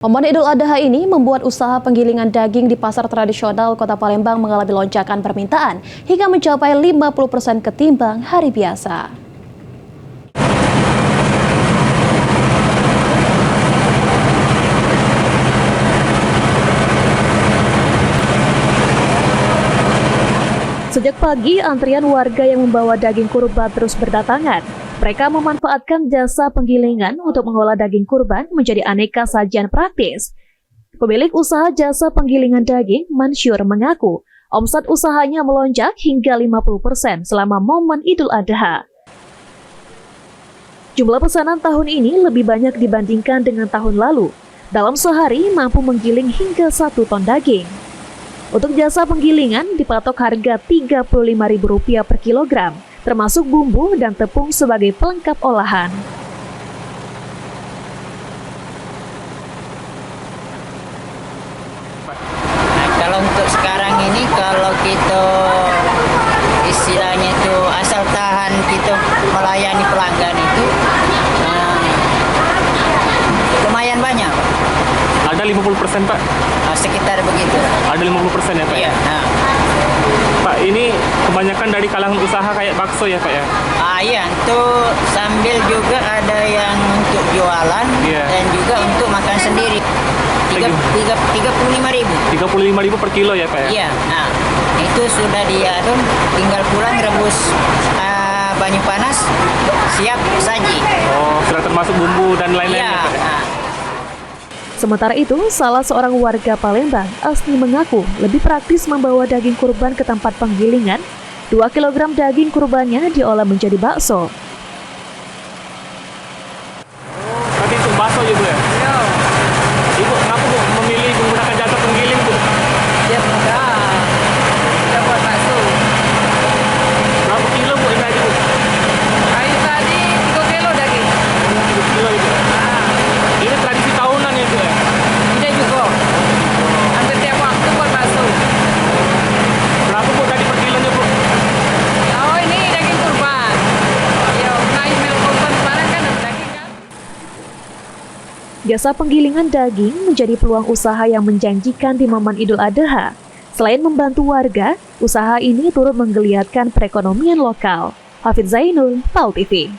Momen Idul Adha ini membuat usaha penggilingan daging di pasar tradisional Kota Palembang mengalami lonjakan permintaan hingga mencapai 50% ketimbang hari biasa. Sejak pagi, antrian warga yang membawa daging kurban terus berdatangan. Mereka memanfaatkan jasa penggilingan untuk mengolah daging kurban menjadi aneka sajian praktis. Pemilik usaha jasa penggilingan daging, Mansyur, mengaku omset usahanya melonjak hingga 50% selama momen Idul Adha. Jumlah pesanan tahun ini lebih banyak dibandingkan dengan tahun lalu. Dalam sehari mampu menggiling hingga 1 ton daging. Untuk jasa penggilingan dipatok harga Rp35.000 per kilogram, termasuk bumbu dan tepung sebagai pelengkap olahan. Nah, kalau untuk sekarang ini, kalau kita istilahnya itu asal tahan kita melayani pelanggan itu lumayan banyak. Ada 50% Pak? Sekitar begitu. Ada 50% ya Pak? Iya. Pak, ini kebanyakan dari kalangan usaha kayak bakso ya Pak ya? Iya, untuk sambil juga ada yang untuk jualan dan juga untuk makan sendiri. 35.000. 35.000 per kilo ya Pak ya? Iya. Nah, itu sudah diadon, tinggal pulang rebus banyu panas, siap saji. Oh, sudah termasuk bumbu dan lain-lain ya Pak ya? Sementara itu, salah seorang warga Palembang, Asni, mengaku lebih praktis membawa daging kurban ke tempat penggilingan. 2 kg daging kurbannya diolah menjadi bakso. Tadi untuk bakso ya Bu ya? Iya. Ibu, kenapa Bu memilih menggunakan jasa penggiling Bu? Dia mudah. Dia buat bakso. Berapa kilo Bu ini aja Bu? Hari tadi 3 kilo daging. 3 kilo itu. Ini tradisi tahunan ya Bu ya? Tidak juga. Hampir tiap waktu buat bakso. Berapa Bu tadi per kilonya Bu? Oh, ini daging kurban. Ya, naik mil kurban kemarin kan ada daging kan. Jasa penggilingan daging menjadi peluang usaha yang menjanjikan di momen Idul Adha. Selain membantu warga, usaha ini turut menggeliatkan perekonomian lokal. Hafidz Zainul, PAL TV.